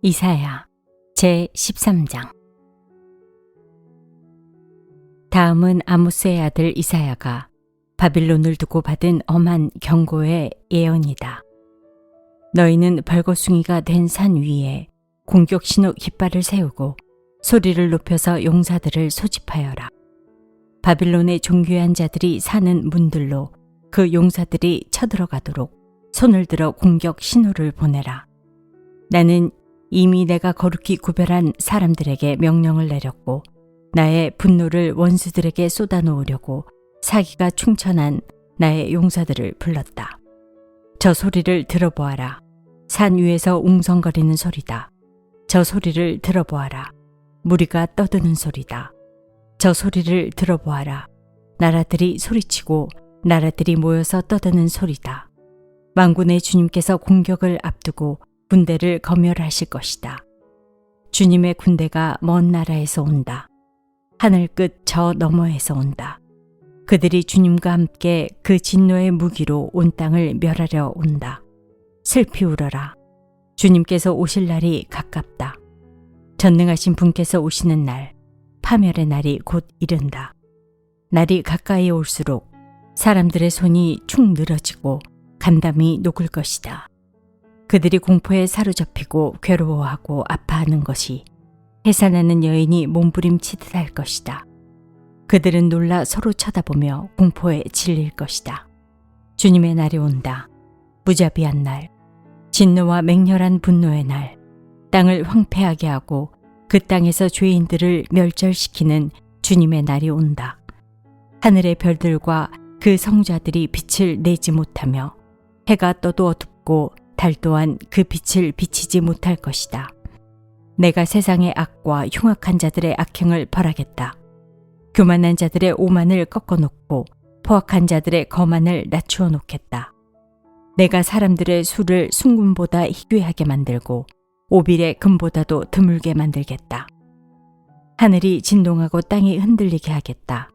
이사야 제13장. 다음은 아모스의 아들 이사야가 바빌론을 두고 받은 엄한 경고의 예언이다. 너희는 벌거숭이가 된 산 위에 공격 신호 깃발을 세우고 소리를 높여서 용사들을 소집하여라. 바빌론의 존귀한 자들이 사는 문들로 그 용사들이 쳐들어가도록 손을 들어 공격 신호를 보내라. 나는 이미 내가 거룩히 구별한 사람들에게 명령을 내렸고 나의 분노를 원수들에게 쏟아놓으려고 사기가 충천한 나의 용사들을 불렀다. 저 소리를 들어보아라. 산 위에서 웅성거리는 소리다. 저 소리를 들어보아라. 무리가 떠드는 소리다. 저 소리를 들어보아라. 나라들이 소리치고 나라들이 모여서 떠드는 소리다. 만군의 주님께서 공격을 앞두고 군대를 검열하실 것이다. 주님의 군대가 먼 나라에서 온다. 하늘 끝 저 너머에서 온다. 그들이 주님과 함께 그 진노의 무기로 온 땅을 멸하려 온다. 슬피 울어라. 주님께서 오실 날이 가깝다. 전능하신 분께서 오시는 날, 파멸의 날이 곧 이른다. 날이 가까이 올수록 사람들의 손이 축 늘어지고 간담이 녹을 것이다. 그들이 공포에 사로잡히고 괴로워하고 아파하는 것이 해산하는 여인이 몸부림치듯 할 것이다. 그들은 놀라 서로 쳐다보며 공포에 질릴 것이다. 주님의 날이 온다. 무자비한 날, 진노와 맹렬한 분노의 날, 땅을 황폐하게 하고 그 땅에서 죄인들을 멸절시키는 주님의 날이 온다. 하늘의 별들과 그 성자들이 빛을 내지 못하며 해가 떠도 어둡고 달 또한 그 빛을 비치지 못할 것이다. 내가 세상의 악과 흉악한 자들의 악행을 벌하겠다. 교만한 자들의 오만을 꺾어놓고 포악한 자들의 거만을 낮추어 놓겠다. 내가 사람들의 수를 순금보다 희귀하게 만들고 오빌의 금보다도 드물게 만들겠다. 하늘이 진동하고 땅이 흔들리게 하겠다.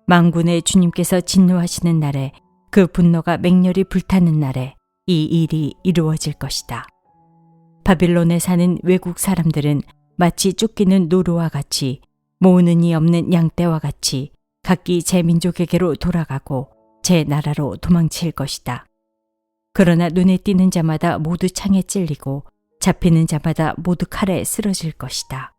만군의 주님께서 진노하시는 날에 그 분노가 맹렬히 불타는 날에 이 일이 이루어질 것이다. 바빌론에 사는 외국 사람들은 마치 쫓기는 노루와 같이 모으는 이 없는 양떼와 같이 각기 제 민족에게로 돌아가고 제 나라로 도망칠 것이다. 그러나 눈에 띄는 자마다 모두 창에 찔리고 잡히는 자마다 모두 칼에 쓰러질 것이다.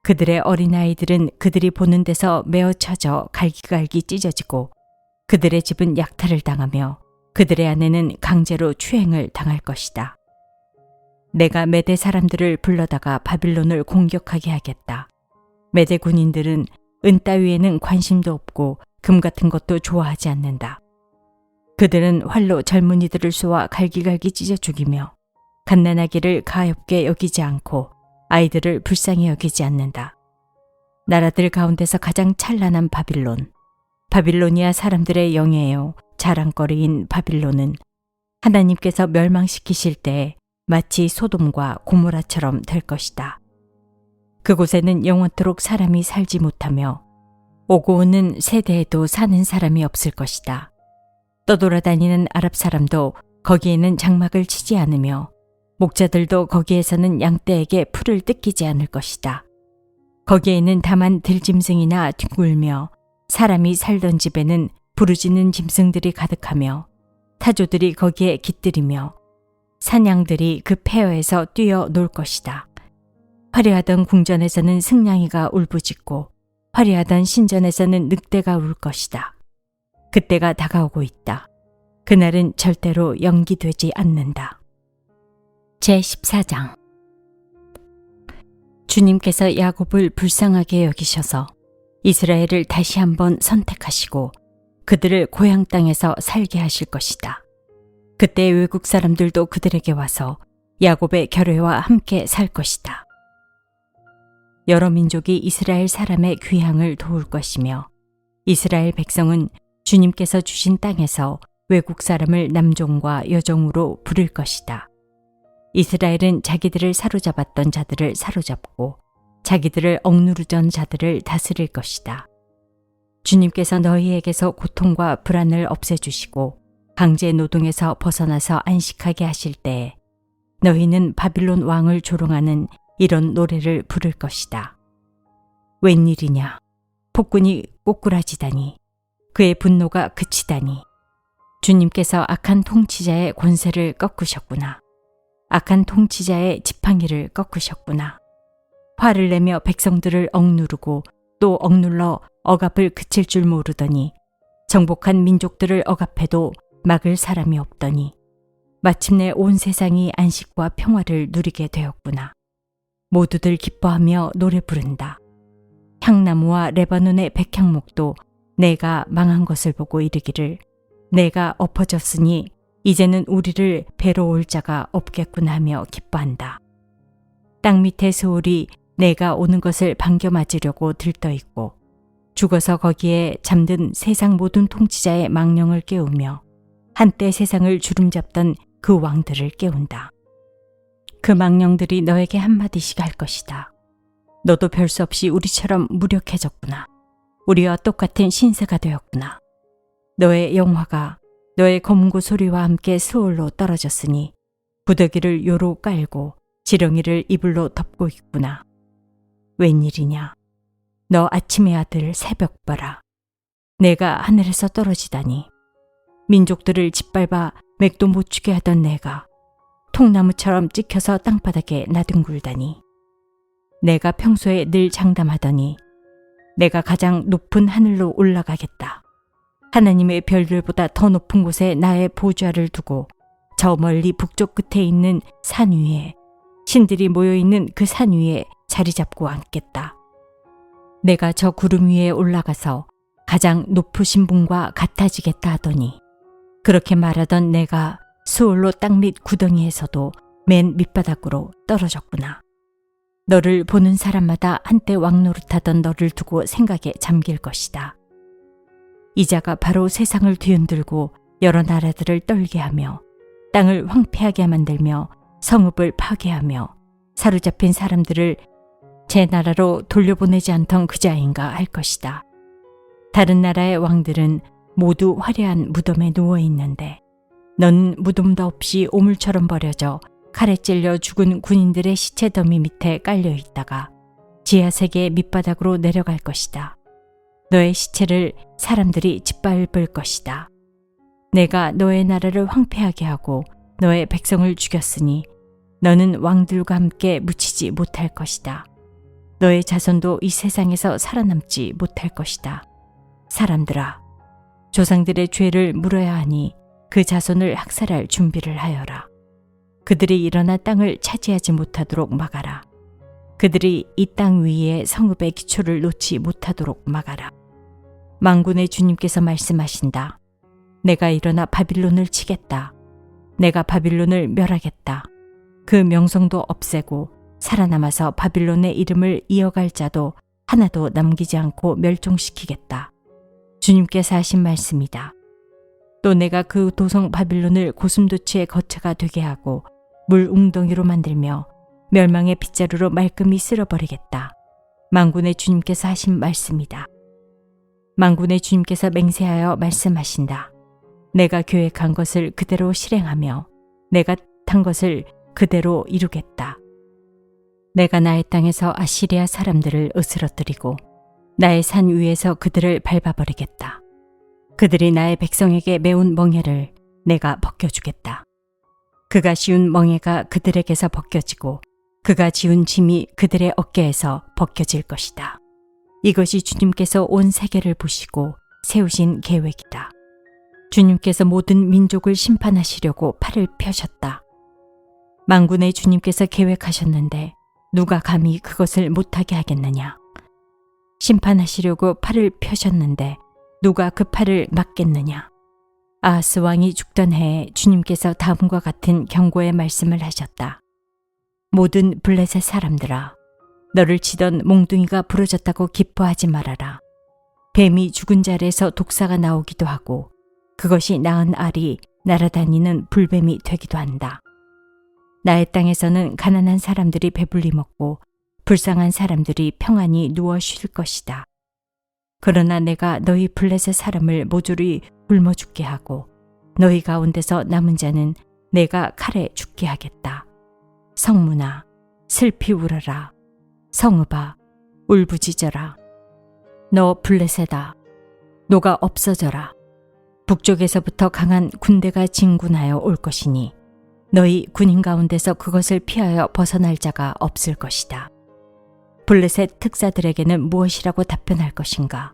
그들의 어린아이들은 그들이 보는 데서 메어 쳐져 갈기갈기 찢어지고 그들의 집은 약탈을 당하며 그들의 아내는 강제로 추행을 당할 것이다. 내가 메대 사람들을 불러다가 바빌론을 공격하게 하겠다. 메대 군인들은 은 따위에는 관심도 없고 금 같은 것도 좋아하지 않는다. 그들은 활로 젊은이들을 쏘아 갈기갈기 찢어 죽이며 갓난아기를 가엾게 여기지 않고 아이들을 불쌍히 여기지 않는다. 나라들 가운데서 가장 찬란한 바빌론, 바빌로니아 사람들의 영예요 자랑거리인 바빌론은 하나님께서 멸망시키실 때에 마치 소돔과 고모라처럼 될 것이다. 그곳에는 영원토록 사람이 살지 못하며 오고 오는 세대에도 사는 사람이 없을 것이다. 떠돌아다니는 아랍 사람도 거기에는 장막을 치지 않으며 목자들도 거기에서는 양떼에게 풀을 뜯기지 않을 것이다. 거기에는 다만 들짐승이나 뒹굴며 사람이 살던 집에는 부르짖는 짐승들이 가득하며 타조들이 거기에 깃들이며 사냥들이 그 폐허에서 뛰어 놀 것이다. 화려하던 궁전에서는 승냥이가 울부짖고 화려하던 신전에서는 늑대가 울 것이다. 그때가 다가오고 있다. 그날은 절대로 연기되지 않는다. 제14장. 주님께서 야곱을 불쌍하게 여기셔서 이스라엘을 다시 한번 선택하시고 그들을 고향 땅에서 살게 하실 것이다. 그때 외국 사람들도 그들에게 와서 야곱의 결례와 함께 살 것이다. 여러 민족이 이스라엘 사람의 귀향을 도울 것이며 이스라엘 백성은 주님께서 주신 땅에서 외국 사람을 남종과 여종으로 부릴 것이다. 이스라엘은 자기들을 사로잡았던 자들을 사로잡고 자기들을 억누르던 자들을 다스릴 것이다. 주님께서 너희에게서 고통과 불안을 없애주시고 강제 노동에서 벗어나서 안식하게 하실 때에 너희는 바빌론 왕을 조롱하는 이런 노래를 부를 것이다. 웬일이냐? 폭군이 꼬꾸라지다니, 그의 분노가 그치다니. 주님께서 악한 통치자의 권세를 꺾으셨구나. 악한 통치자의 지팡이를 꺾으셨구나. 화를 내며 백성들을 억누르고 또 억눌러 억압을 그칠 줄 모르더니 정복한 민족들을 억압해도 막을 사람이 없더니 마침내 온 세상이 안식과 평화를 누리게 되었구나. 모두들 기뻐하며 노래 부른다. 향나무와 레바논의 백향목도 내가 망한 것을 보고 이르기를 내가 엎어졌으니 이제는 우리를 배로 올 자가 없겠구나 하며 기뻐한다. 땅 밑의 소울이 내가 오는 것을 반겨 맞으려고 들떠있고 죽어서 거기에 잠든 세상 모든 통치자의 망령을 깨우며 한때 세상을 주름잡던 그 왕들을 깨운다. 그 망령들이 너에게 한마디씩 할 것이다. 너도 별 수 없이 우리처럼 무력해졌구나. 우리와 똑같은 신세가 되었구나. 너의 영화가 너의 검은고 소리와 함께 스올로 떨어졌으니 부더기를 요로 깔고 지렁이를 이불로 덮고 있구나. 웬일이냐? 너 아침의 아들 새벽바라. 내가 하늘에서 떨어지다니. 민족들을 짓밟아 맥도 못 추게 하던 내가 통나무처럼 찍혀서 땅바닥에 나뒹굴다니. 내가 평소에 늘 장담하더니 내가 가장 높은 하늘로 올라가겠다. 하나님의 별들보다 더 높은 곳에 나의 보좌를 두고 저 멀리 북쪽 끝에 있는 산 위에, 신들이 모여있는 그 산 위에 자리 잡고 앉겠다. 내가 저 구름 위에 올라가서 가장 높으신 분과 같아지겠다 하더니 그렇게 말하던 내가 수올로 땅밑 구덩이에서도 맨 밑바닥으로 떨어졌구나. 너를 보는 사람마다 한때 왕노릇하던 너를 두고 생각에 잠길 것이다. 이 자가 바로 세상을 뒤흔들고 여러 나라들을 떨게 하며 땅을 황폐하게 만들며 성읍을 파괴하며 사로잡힌 사람들을 제 나라로 돌려보내지 않던 그 자인가 할 것이다. 다른 나라의 왕들은 모두 화려한 무덤에 누워있는데 너는 무덤도 없이 오물처럼 버려져 칼에 찔려 죽은 군인들의 시체 더미 밑에 깔려있다가 지하세계의 밑바닥으로 내려갈 것이다. 너의 시체를 사람들이 짓밟을 것이다. 내가 너의 나라를 황폐하게 하고 너의 백성을 죽였으니 너는 왕들과 함께 묻히지 못할 것이다. 너의 자손도 이 세상에서 살아남지 못할 것이다. 사람들아, 조상들의 죄를 물어야 하니 그 자손을 학살할 준비를 하여라. 그들이 일어나 땅을 차지하지 못하도록 막아라. 그들이 이 땅 위에 성읍의 기초를 놓지 못하도록 막아라. 만군의 주님께서 말씀하신다. 내가 일어나 바빌론을 치겠다. 내가 바빌론을 멸하겠다. 그 명성도 없애고 살아남아서 바빌론의 이름을 이어갈 자도 하나도 남기지 않고 멸종시키겠다. 주님께서 하신 말씀이다. 또 내가 그 도성 바빌론을 고슴도치의 거처가 되게 하고 물 웅덩이로 만들며 멸망의 빗자루로 말끔히 쓸어버리겠다. 만군의 주님께서 하신 말씀이다. 만군의 주님께서 맹세하여 말씀하신다. 내가 계획한 것을 그대로 실행하며 내가 뜻한 것을 그대로 이루겠다. 내가 나의 땅에서 아시리아 사람들을 으스러뜨리고 나의 산 위에서 그들을 밟아버리겠다. 그들이 나의 백성에게 메운 멍에를 내가 벗겨주겠다. 그가 씌운 멍에가 그들에게서 벗겨지고 그가 지운 짐이 그들의 어깨에서 벗겨질 것이다. 이것이 주님께서 온 세계를 보시고 세우신 계획이다. 주님께서 모든 민족을 심판하시려고 팔을 펴셨다. 만군의 주님께서 계획하셨는데 누가 감히 그것을 못하게 하겠느냐. 심판하시려고 팔을 펴셨는데 누가 그 팔을 막겠느냐. 아하스 왕이 죽던 해에 주님께서 다음과 같은 경고의 말씀을 하셨다. 모든 블레셋 사람들아, 너를 치던 몽둥이가 부러졌다고 기뻐하지 말아라. 뱀이 죽은 자리에서 독사가 나오기도 하고 그것이 낳은 알이 날아다니는 불뱀이 되기도 한다. 나의 땅에서는 가난한 사람들이 배불리 먹고 불쌍한 사람들이 평안히 누워 쉴 것이다. 그러나 내가 너희 블레셋 사람을 모조리 굶어 죽게 하고 너희 가운데서 남은 자는 내가 칼에 죽게 하겠다. 성문아, 슬피 울어라. 성읍아, 울부짖어라. 너 블레셋아, 노가 없어져라. 북쪽에서부터 강한 군대가 진군하여 올 것이니 너희 군인 가운데서 그것을 피하여 벗어날 자가 없을 것이다. 블레셋 특사들에게는 무엇이라고 답변할 것인가?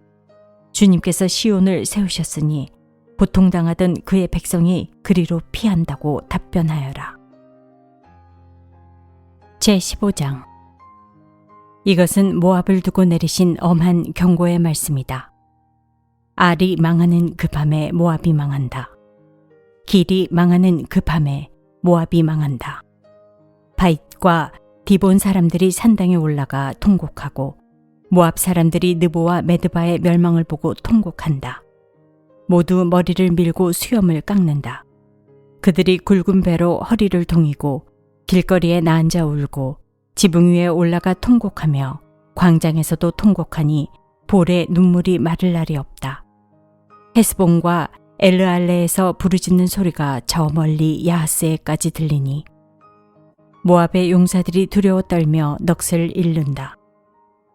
주님께서 시온을 세우셨으니 고통당하던 그의 백성이 그리로 피한다고 답변하여라. 제15장. 이것은 모압을 두고 내리신 엄한 경고의 말씀이다. 알이 망하는 그 밤에 모압이 망한다. 길이 망하는 그 밤에 모압이 망한다. 바잇과 디본 사람들이 산당에 올라가 통곡하고 모압 사람들이 느보와 메드바의 멸망을 보고 통곡한다. 모두 머리를 밀고 수염을 깎는다. 그들이 굵은 배로 허리를 동이고 길거리에 나앉아 울고 지붕 위에 올라가 통곡하며 광장에서도 통곡하니 볼에 눈물이 마를 날이 없다. 헤스본과 엘르알레에서 부르짖는 소리가 저 멀리 야하스에까지 들리니 모압의 용사들이 두려워 떨며 넋을 잃는다.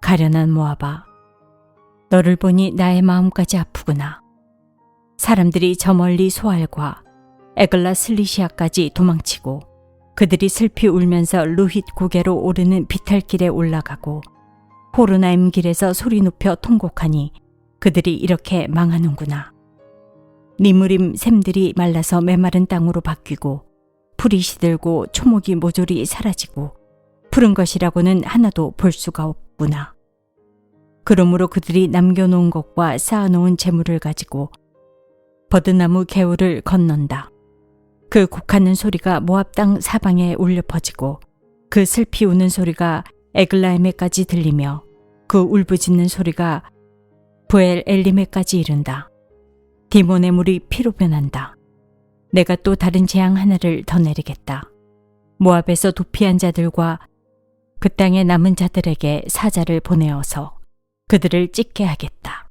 가련한 모압아, 너를 보니 나의 마음까지 아프구나. 사람들이 저 멀리 소알과 에글라 슬리시아까지 도망치고 그들이 슬피 울면서 루힛 고개로 오르는 비탈길에 올라가고 호르나임 길에서 소리 높여 통곡하니 그들이 이렇게 망하는구나. 니무림 샘들이 말라서 메마른 땅으로 바뀌고 풀이 시들고 초목이 모조리 사라지고 푸른 것이라고는 하나도 볼 수가 없구나. 그러므로 그들이 남겨놓은 것과 쌓아놓은 재물을 가지고 버드나무 개울을 건넌다. 그 곡하는 소리가 모압 땅 사방에 울려 퍼지고 그 슬피 우는 소리가 에글라임에까지 들리며 그 울부짖는 소리가 부엘 엘림에까지 이른다. 디몬의 물이 피로 변한다. 내가 또 다른 재앙 하나를 더 내리겠다. 모압에서 도피한 자들과 그 땅에 남은 자들에게 사자를 보내어서 그들을 찢게 하겠다.